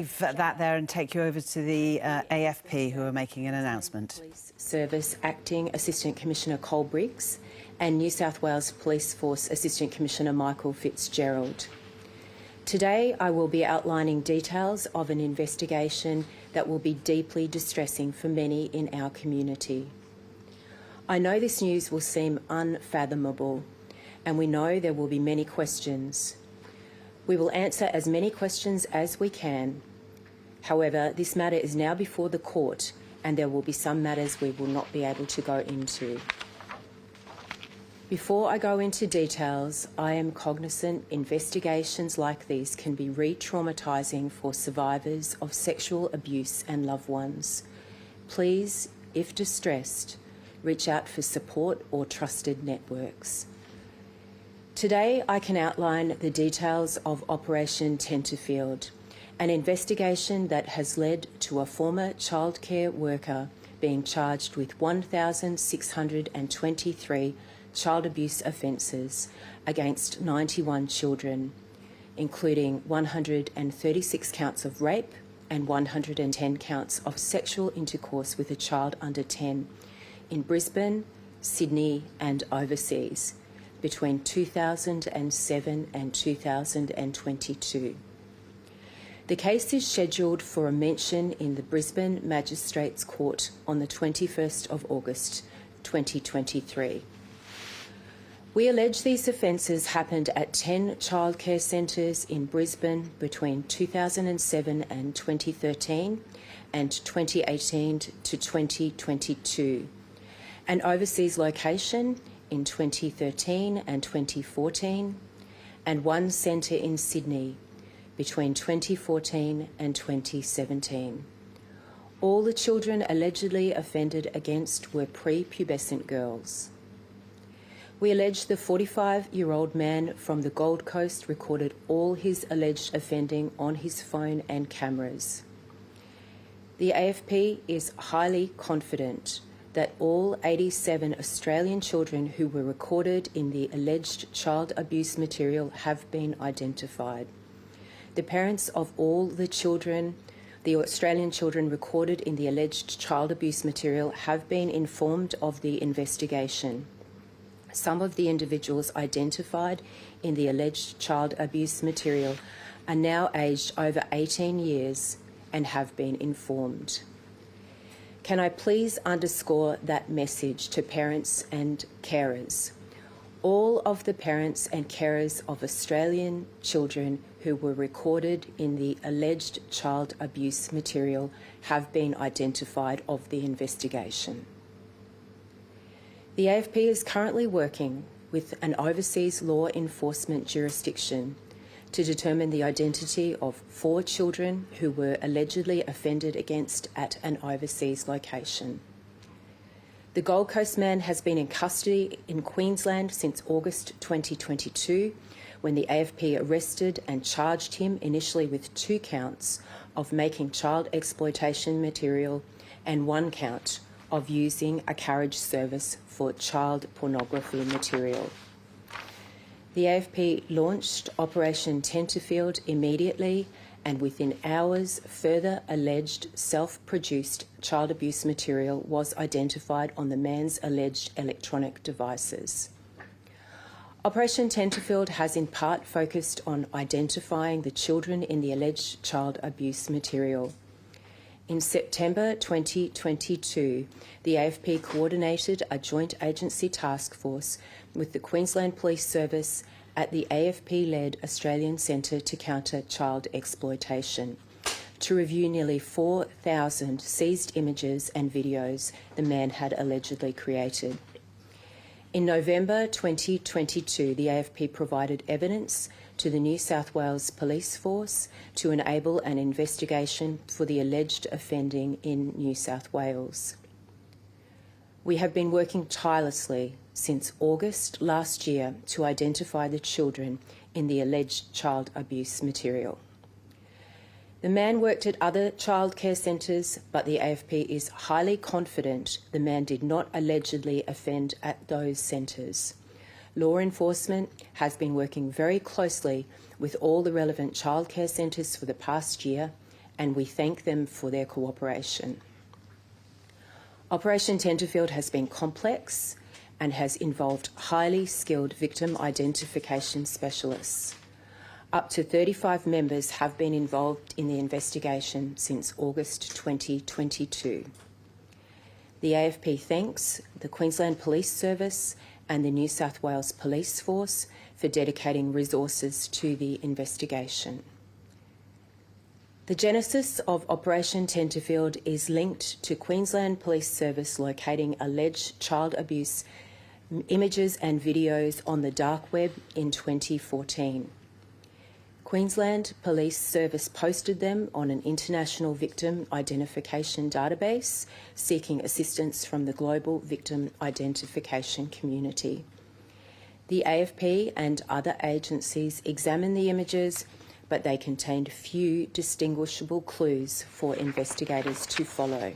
leave that there and take you over to the AFP, who are making an announcement. Police Service Acting Assistant Commissioner Cole Briggs and New South Wales Police Force Assistant Commissioner Michael Fitzgerald. Today I will be outlining details of an investigation that will be deeply distressing for many in our community. I know this news will seem unfathomable, and we know there will be many questions. We will answer as many questions as we can. However, this matter is now before the court, and there will be some matters we will not be able to go into. Before I go into details, I am cognizant investigations like these can be re-traumatising for survivors of sexual abuse and loved ones. Please, if distressed, reach out for support or trusted networks. Today, I can outline the details of Operation Tenterfield, an investigation that has led to a former childcare worker being charged with 1,623 child abuse offences against 91 children, including 136 counts of rape and 110 counts of sexual intercourse with a child under 10 in Brisbane, Sydney and overseas between 2007 and 2022. The case is scheduled for a mention in the Brisbane Magistrates Court on the 21st of August 2023. We allege these offences happened at 10 childcare centres in Brisbane between 2007 and 2013 and 2018 to 2022. An overseas location in 2013 and 2014, and one centre in Sydney between 2014 and 2017. All the children allegedly offended against were prepubescent girls. We allege the 45-year-old man from the Gold Coast recorded all his alleged offending on his phone and cameras. The AFP is highly confident that all 87 Australian children who were recorded in the alleged child abuse material have been identified. The parents of all the children, the Australian children recorded in the alleged child abuse material, have been informed of the investigation. Some of the individuals identified in the alleged child abuse material are now aged over 18 years and have been informed. Can I please underscore that message to parents and carers? All of the parents and carers of Australian children who were recorded in the alleged child abuse material have been identified of the investigation. The AFP is currently working with an overseas law enforcement jurisdiction to determine the identity of 4 children who were allegedly offended against at an overseas location. The Gold Coast man has been in custody in Queensland since August 2022, when the AFP arrested and charged him initially with 2 counts of making child exploitation material and 1 count of using a carriage service for child pornography material. The AFP launched Operation Tenterfield immediately, and within hours, further alleged self-produced child abuse material was identified on the man's alleged electronic devices. Operation Tenterfield has in part focused on identifying the children in the alleged child abuse material. In September 2022, the AFP coordinated a joint agency task force with the Queensland Police Service at the AFP-led Australian Centre to Counter Child Exploitation to review nearly 4,000 seized images and videos the man had allegedly created. In November 2022, the AFP provided evidence to the New South Wales Police Force to enable an investigation for the alleged offending in New South Wales. We have been working tirelessly since August last year to identify the children in the alleged child abuse material. The man worked at other childcare centres, but the AFP is highly confident the man did not allegedly offend at those centres. Law enforcement has been working very closely with all the relevant childcare centres for the past year, and we thank them for their cooperation. Operation Tenterfield has been complex and has involved highly skilled victim identification specialists. Up to 35 members have been involved in the investigation since August 2022. The AFP thanks the Queensland Police Service and the New South Wales Police Force for dedicating resources to the investigation. The genesis of Operation Tenterfield is linked to Queensland Police Service locating alleged child abuse images and videos on the dark web in 2014. Queensland Police Service posted them on an international victim identification database, seeking assistance from the global victim identification community. The AFP and other agencies examined the images, but they contained few distinguishable clues for investigators to follow.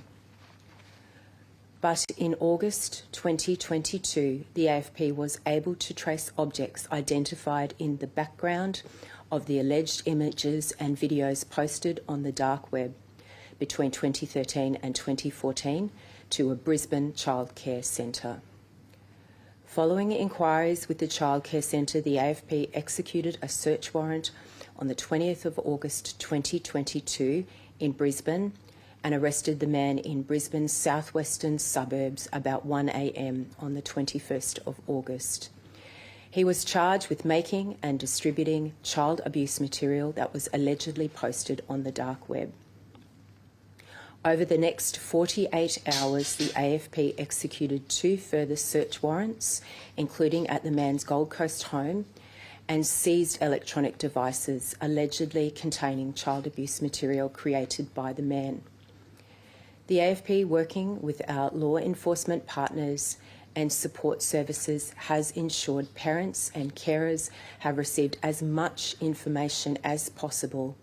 But in August 2022, the AFP was able to trace objects identified in the background of the alleged images and videos posted on the dark web between 2013 and 2014 to a Brisbane childcare centre. Following inquiries with the childcare centre, the AFP executed a search warrant on the 20th of August 2022 in Brisbane and arrested the man in Brisbane's southwestern suburbs about 1 a.m. on the 21st of August. He was charged with making and distributing child abuse material that was allegedly posted on the dark web. Over the next 48 hours, the AFP executed 2 further search warrants, including at the man's Gold Coast home, and seized electronic devices allegedly containing child abuse material created by the man. The AFP, working with our law enforcement partners and support services, has ensured parents and carers have received as much information as possible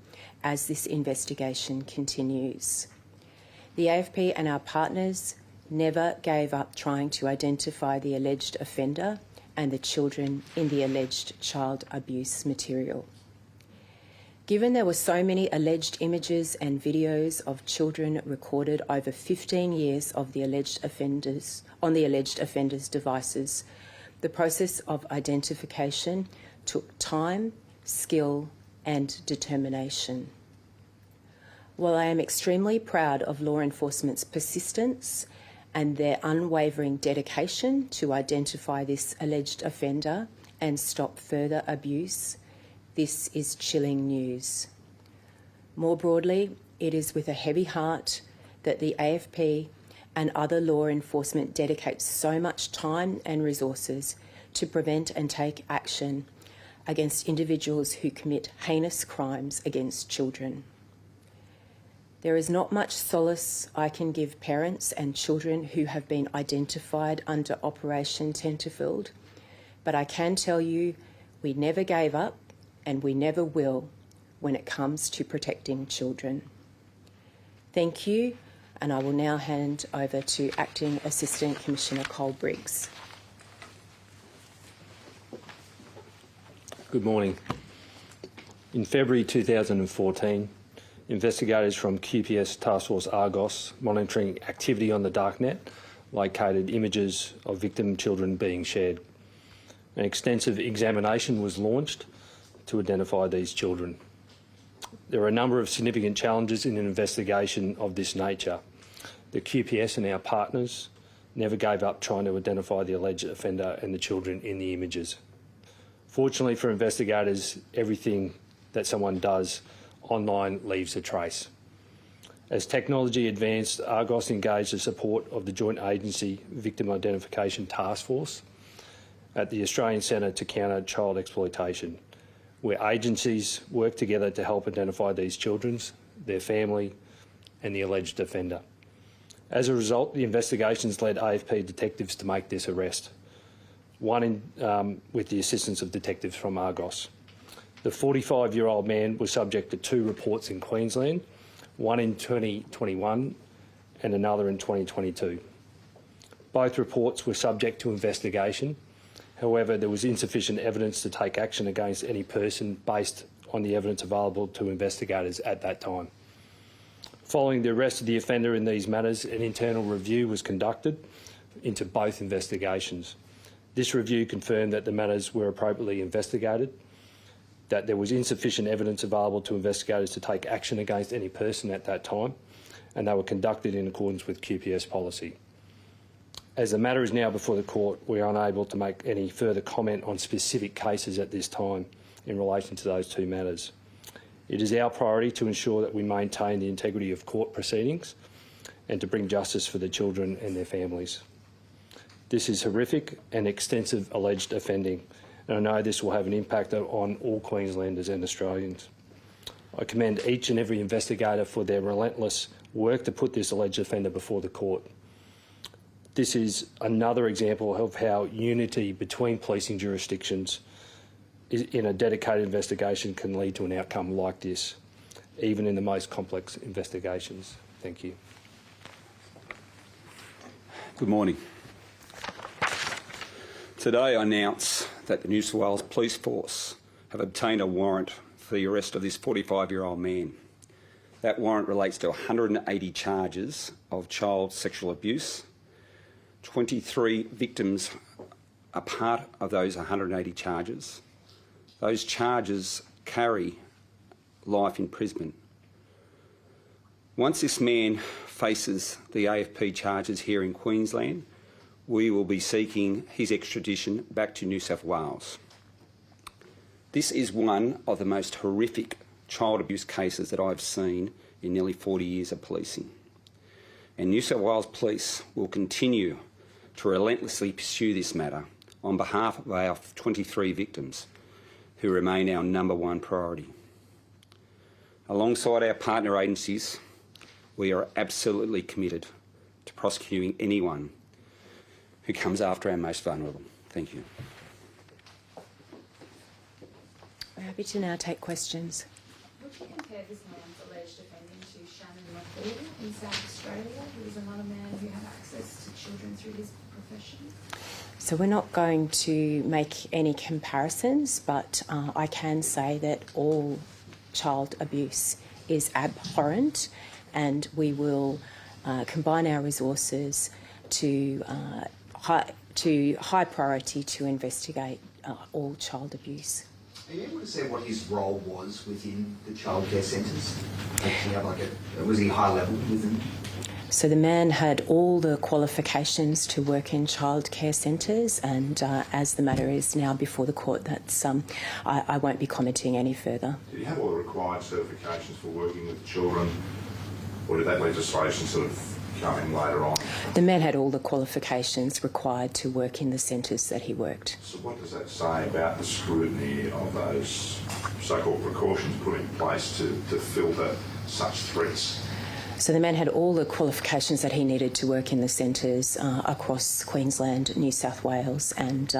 as this investigation continues. The AFP and our partners never gave up trying to identify the alleged offender and the children in the alleged child abuse material. Given there were so many alleged images and videos of children recorded over 15 years of the alleged offenders on the alleged offenders' devices, the process of identification took time, skill, and determination. While I am extremely proud of law enforcement's persistence and their unwavering dedication to identify this alleged offender and stop further abuse, this is chilling news. More broadly, it is with a heavy heart that the AFP and other law enforcement dedicate so much time and resources to prevent and take action against individuals who commit heinous crimes against children. There is not much solace I can give parents and children who have been identified under Operation Tenterfield, but I can tell you we never gave up and we never will when it comes to protecting children. Thank you, and I will now hand over to Acting Assistant Commissioner Cole Briggs. Good morning. In February 2014, investigators from QPS Task Force Argos, monitoring activity on the darknet, located images of victim children being shared. An extensive examination was launched to identify these children. There are a number of significant challenges in an investigation of this nature. The QPS and our partners never gave up trying to identify the alleged offender and the children in the images. Fortunately for investigators, everything that someone does online leaves a trace. As technology advanced, Argos engaged the support of the Joint Agency Victim Identification Task Force at the Australian Centre to Counter Child Exploitation, where agencies work together to help identify these children, their family and the alleged offender. As a result, the investigations led AFP detectives to make this arrest, one with the assistance of detectives from Argos. The 45-year-old man was subject to 2 reports in Queensland, one in 2021 and another in 2022. Both reports were subject to investigation. However, there was insufficient evidence to take action against any person based on the evidence available to investigators at that time. Following the arrest of the offender in these matters, an internal review was conducted into both investigations. This review confirmed that the matters were appropriately investigated, that there was insufficient evidence available to investigators to take action against any person at that time, and they were conducted in accordance with QPS policy. As the matter is now before the court, we are unable to make any further comment on specific cases at this time in relation to those two matters. It is our priority to ensure that we maintain the integrity of court proceedings and to bring justice for the children and their families. This is horrific and extensive alleged offending, and I know this will have an impact on all Queenslanders and Australians. I commend each and every investigator for their relentless work to put this alleged offender before the court. This is another example of how unity between policing jurisdictions in a dedicated investigation can lead to an outcome like this, even in the most complex investigations. Thank you. Good morning. Today I announce that the New South Wales Police Force have obtained a warrant for the arrest of this 45-year-old man. That warrant relates to 180 charges of child sexual abuse. 23 victims are part of those 180 charges. Those charges carry life in Brisbane. Once this man faces the AFP charges here in Queensland, we will be seeking his extradition back to New South Wales. This is one of the most horrific child abuse cases that I've seen in nearly 40 years of policing. And New South Wales Police will continue to relentlessly pursue this matter on behalf of our 23 victims, who remain our #1 priority. Alongside our partner agencies, we are absolutely committed to prosecuting anyone who comes after our most vulnerable. Thank you. We're happy to now take questions. Would you compare this man's alleged offending to Shannon McCall in South Australia, who was another man who had access to children through his profession? So we're not going to make any comparisons, but I can say that all child abuse is abhorrent, and we will combine our resources to high priority to investigate all child abuse. Are you able to say what his role was within the childcare centres? Was he high level within? So the man had all the qualifications to work in childcare centres, and as the matter is now before the court, that's I won't be commenting any further. Did he have all the required certifications for working with children, or did that legislation sort of come in later on? The man had all the qualifications required to work in the centres that he worked. So what does that say about the scrutiny of those so-called precautions put in place to filter such threats? So the man had all the qualifications that he needed to work in the centres across Queensland, New South Wales, and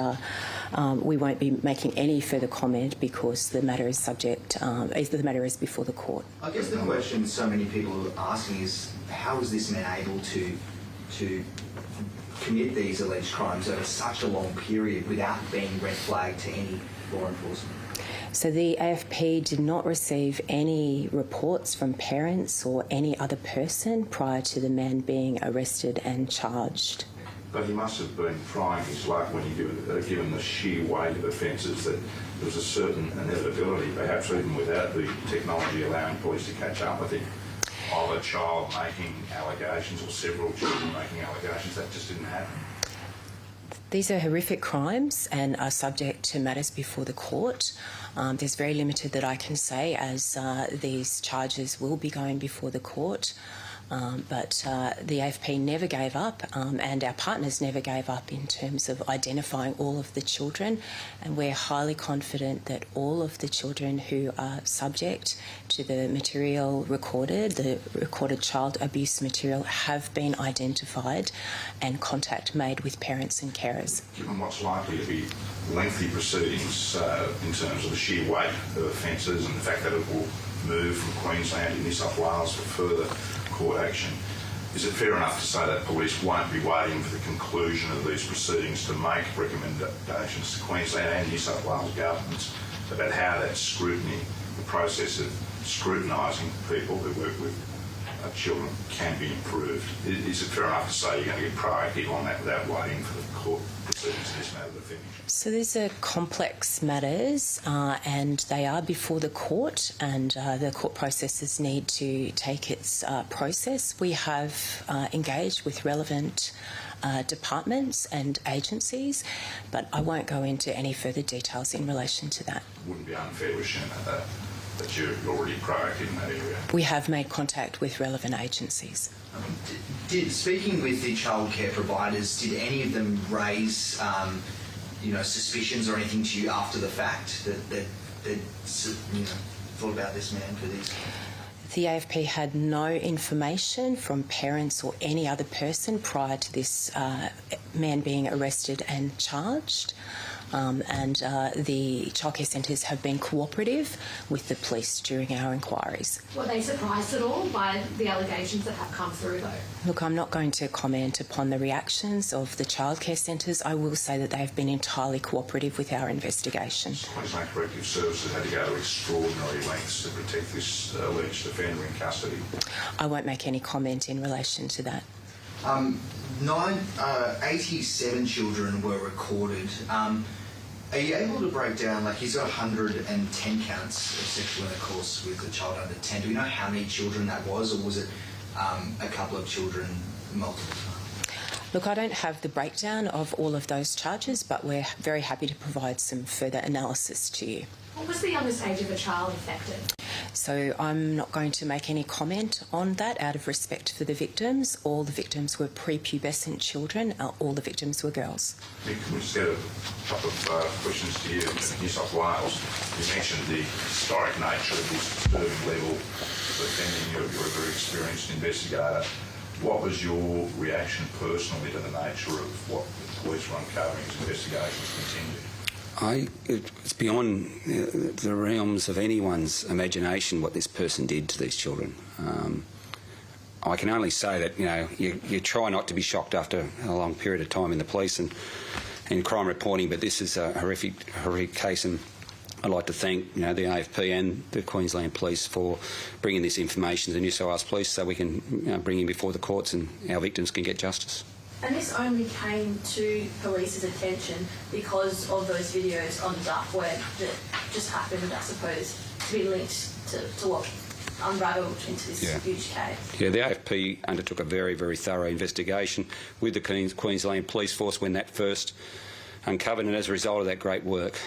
we won't be making any further comment because the matter is the matter is before the court. I guess the question so many people are asking is, how is this man able to commit these alleged crimes over such a long period without being red flagged to any law enforcement? So the AFP did not receive any reports from parents or any other person prior to the man being arrested and charged. But he must have been trying his luck when given the sheer weight of offences, that there was a certain inevitability, perhaps even without the technology allowing police to catch up with him, of a child making allegations or several children making allegations. That just didn't happen. These are horrific crimes and are subject to matters before the court. There's very limited that I can say, as these charges will be going before the court. But the AFP never gave up, and our partners never gave up in terms of identifying all of the children, and we're highly confident that all of the children who are subject to the material recorded, the recorded child abuse material, have been identified and contact made with parents and carers. Given what's likely to be lengthy proceedings in terms of the sheer weight of offences and the fact that it will move from Queensland to New South Wales for further court action, is it fair enough to say that police won't be waiting for the conclusion of these proceedings to make recommendations to Queensland and New South Wales governments about how that scrutiny, the process of scrutinising people who work with children can be improved. Is it fair enough to say you're going to get proactive on that without waiting for the court proceedings in this matter to finish? So these are complex matters and they are before the court, and the court processes need to take its process. We have engaged with relevant departments and agencies, but I won't go into any further details in relation to that. It wouldn't be unfair to assume that you're already proactive in that area. We have made contact with relevant agencies. Speaking with the childcare providers, did any of them raise, suspicions or anything to you after the fact that thought about this man for these? The AFP had no information from parents or any other person prior to this man being arrested and charged. And the childcare centres have been cooperative with the police during our inquiries. Were they surprised at all by the allegations that have come through, though? Look, I'm not going to comment upon the reactions of the childcare centres. I will say that they have been entirely cooperative with our investigation. Queensland Corrective Services had to go to extraordinary lengths to protect this alleged offender in custody. I won't make any comment in relation to that. 87 children were recorded. Are you able to break down, he's got 110 counts of sexual intercourse with a child under 10. Do we know how many children that was, or was it a couple of children multiple times? Look, I don't have the breakdown of all of those charges, but we're very happy to provide some further analysis to you. What was the youngest age of a child affected? So I'm not going to make any comment on that out of respect for the victims. All the victims were prepubescent children. All the victims were girls. Nick, can we just get a couple of questions to you? New South Wales, you mentioned the historic nature of this disturbing level of offending. You're a very experienced investigator. What was your reaction personally to the nature of what the police were uncovering as investigations continued? It's beyond the realms of anyone's imagination what this person did to these children. I can only say that you try not to be shocked after a long period of time in the police and crime reporting, but this is a horrific case, and I'd like to thank the AFP and the Queensland Police for bringing this information to the New South Wales Police so we can bring him before the courts and our victims can get justice. And this only came to police's attention because of those videos on the dark web that just happened, I suppose, to be linked to what unravelled into this huge case. Yeah, the AFP undertook a very, very thorough investigation with the Queensland Police Force when that first uncovered, and as a result of that great work,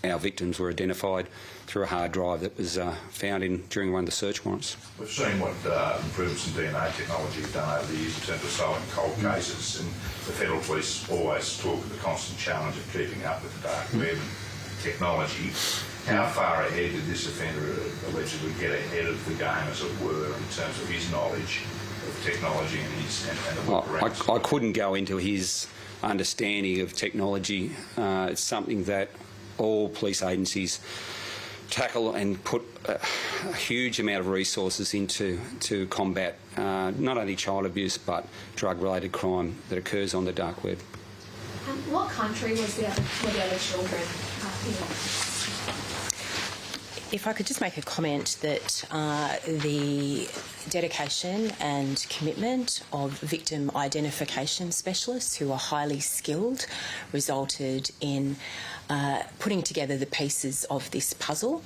our victims were identified through a hard drive that was found during one of the search warrants. We've seen what improvements in DNA technology have done over the years in terms of solving cold cases, and the federal police always talk of the constant challenge of keeping up with the dark web technology. How far ahead did this offender allegedly get ahead of the game, as it were, in terms of his knowledge of technology and the workarounds? I couldn't go into his understanding of technology. It's something that all police agencies tackle and put a huge amount of resources into to combat not only child abuse but drug-related crime that occurs on the dark web. What country were the other children in? If I could just make a comment that the dedication and commitment of victim identification specialists who are highly skilled resulted in putting together the pieces of this puzzle,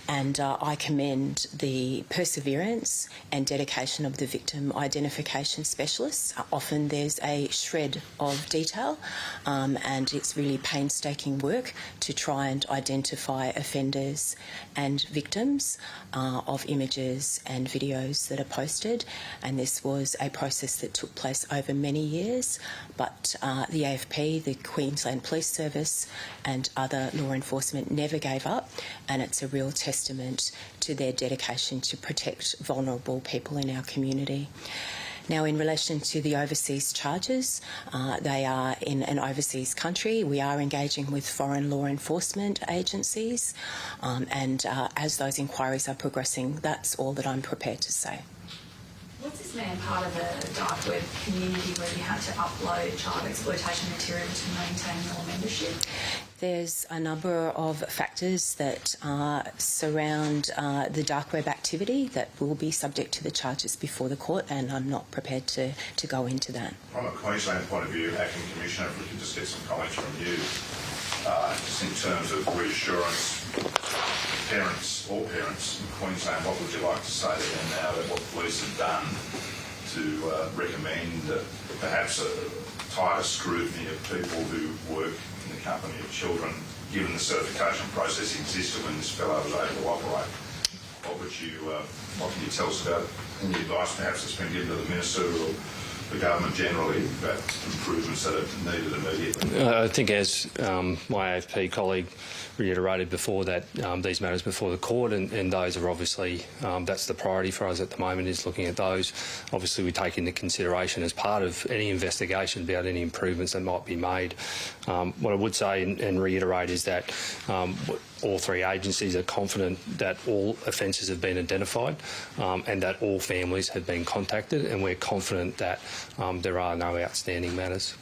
and I commend the perseverance and dedication of the victim identification specialists. Often there's a shred of detail and it's really painstaking work to try and identify offenders and victims of images and videos that are posted, and this was a process that took place over many years, but the AFP, the Queensland Police Service and other law enforcement never gave up, and it's a real testament to their dedication to protect vulnerable people in our community. Now, in relation to the overseas charges, they are in an overseas country. We are engaging with foreign law enforcement agencies, and as those inquiries are progressing, that's all that I'm prepared to say. Was this man part of a dark web community where you had to upload child exploitation material to maintain your membership? There's a number of factors that surround the dark web activity that will be subject to the charges before the court, and I'm not prepared to go into that. From a Queensland point of view, Acting Commissioner, if we could just get some comments from you, just in terms of reassurance, all parents in Queensland, what would you like to say to them now that what police have done to recommend perhaps a tighter scrutiny of people who work in the company of children, given the certification process existed when this fellow was able to operate? What can you tell us about any advice perhaps that's been given to the Minister or the government generally about improvements that are needed immediately? I think, as my AFP colleague reiterated before, that these matters before the court, and those are obviously, that's the priority for us at the moment, is looking at those. Obviously, we take into consideration as part of any investigation about any improvements that might be made. What I would say and reiterate is that all three agencies are confident that all offences have been identified and that all families have been contacted, and we're confident that there are no outstanding matters.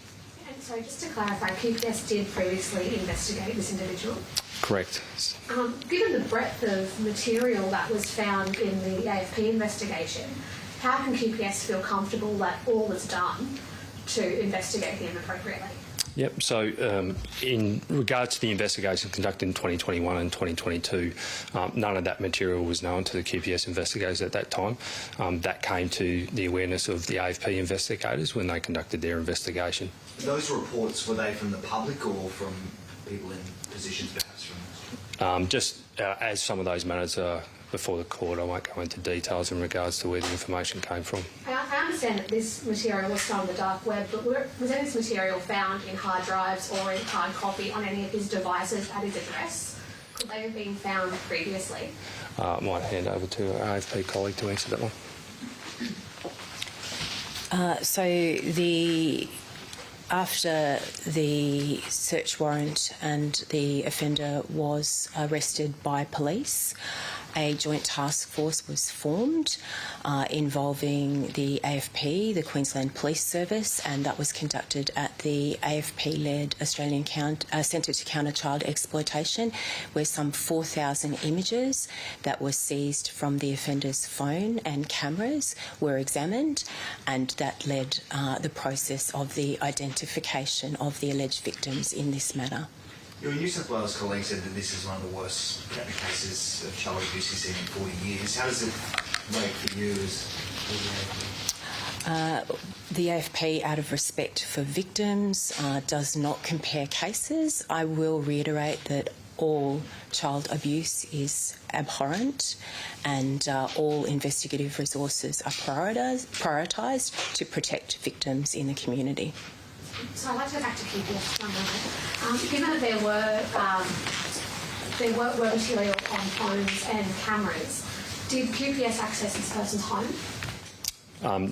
And so just to clarify, QPS did previously investigate this individual? Correct. Given the breadth of material that was found in the AFP investigation, how can QPS feel comfortable that all is done to investigate him appropriately? Yep, so in regards to the investigation conducted in 2021 and 2022, none of that material was known to the QPS investigators at that time. That came to the awareness of the AFP investigators when they conducted their investigation. Those reports, were they from the public or from people in positions perhaps from... Just as some of those matters are before the court, I won't go into details in regards to where the information came from. I understand that this material was found on the dark web, but was any of this material found in hard drives or in hard copy on any of his devices at his address? Could they have been found previously? I might hand over to our AFP colleague to answer that one. After the search warrant and the offender was arrested by police, a joint task force was formed involving the AFP, the Queensland Police Service, and that was conducted at the AFP-led Australian Centre to Counter Child Exploitation, where some 4,000 images that were seized from the offender's phone and cameras were examined, and that led the process of the identification of the alleged victims in this matter. Your New South Wales colleague said that this is one of the worst cases of child abuse he's seen in 40 years. How does it rate for you as the AFP, out of respect for victims, does not compare cases. I will reiterate that all child abuse is abhorrent, and all investigative resources are prioritised to protect victims in the community. So I'd like to go back to QPS for a moment. Given that there were material on phones and cameras, did QPS access this person's home?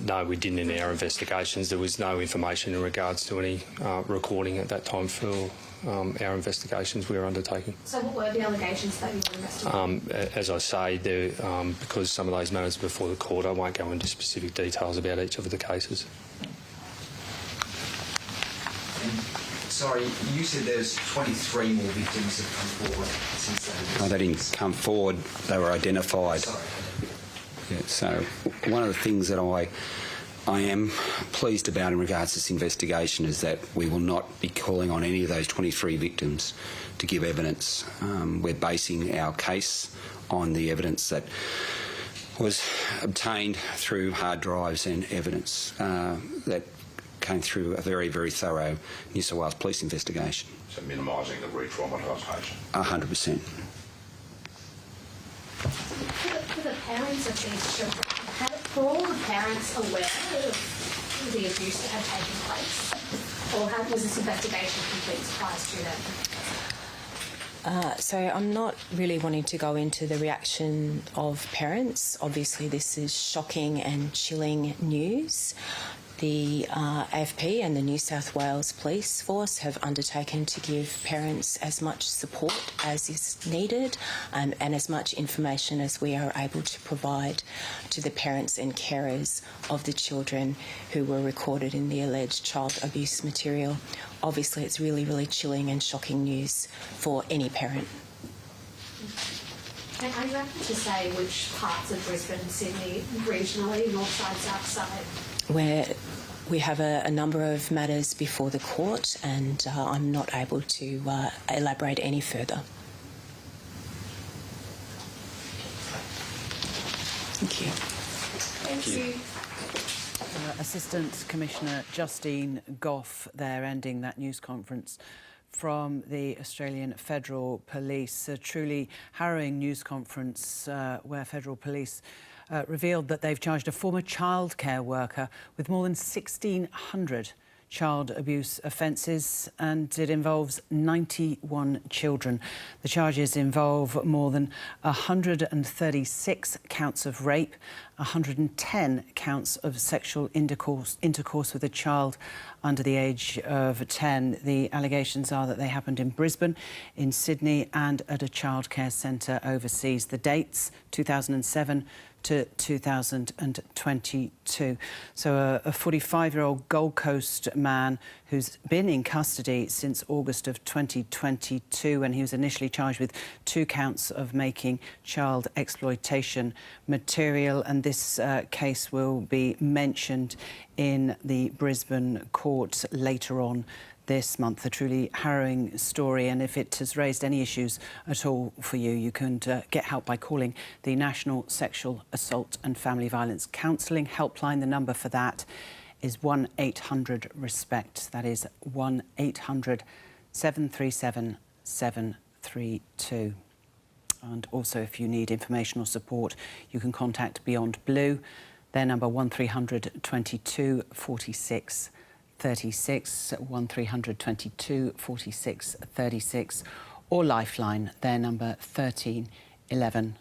No, we didn't in our investigations. There was no information in regards to any recording at that time for our investigations we were undertaking. So what were the allegations that you were investigating? As I say, because some of those matters are before the court, I won't go into specific details about each of the cases. Sorry, you said there's 23 more victims that have come forward since that. No, they didn't come forward. They were identified. Sorry. Yeah, so one of the things that I am pleased about in regards to this investigation is that we will not be calling on any of those 23 victims to give evidence. We're basing our case on the evidence that was obtained through hard drives and evidence that came through a very, very thorough New South Wales police investigation. So minimising the re-traumatisation. 100%. For the parents of these children, were all the parents aware of the abuse that had taken place? Or was this investigation a complete surprise to them? So I'm not really wanting to go into the reaction of parents. Obviously, this is shocking and chilling news. The AFP and the New South Wales Police Force have undertaken to give parents as much support as is needed and as much information as we are able to provide to the parents and carers of the children who were recorded in the alleged child abuse material. Obviously, it's really, really chilling and shocking news for any parent. And are you able to say which parts of Brisbane, Sydney, regionally, north side, south side? Where we have a number of matters before the court, and I'm not able to elaborate any further. Thank you. Thank you. Assistant Commissioner Justine Gough there ending that news conference from the Australian Federal Police. A truly harrowing news conference where Federal Police revealed that they've charged a former childcare worker with more than 1,600 child abuse offences, and it involves 91 children. The charges involve more than 136 counts of rape, 110 counts of sexual intercourse with a child under the age of 10. The allegations are that they happened in Brisbane, in Sydney and at a childcare centre overseas. The dates, 2007 to 2022. So a 45-year-old Gold Coast man who's been in custody since August of 2022, and he was initially charged with 2 counts of making child exploitation material, and this case will be mentioned in the Brisbane court later on this month. A truly harrowing story, and if it has raised any issues at all for you, you can get help by calling the National Sexual Assault and Family Violence Counselling helpline. The number for that is 1-800-RESPECT. That is 1-800-737-732. And also, if you need information or support, you can contact Beyond Blue. Their number 1300 22 46 36, 1300 22 46 36, or Lifeline, their number 13 11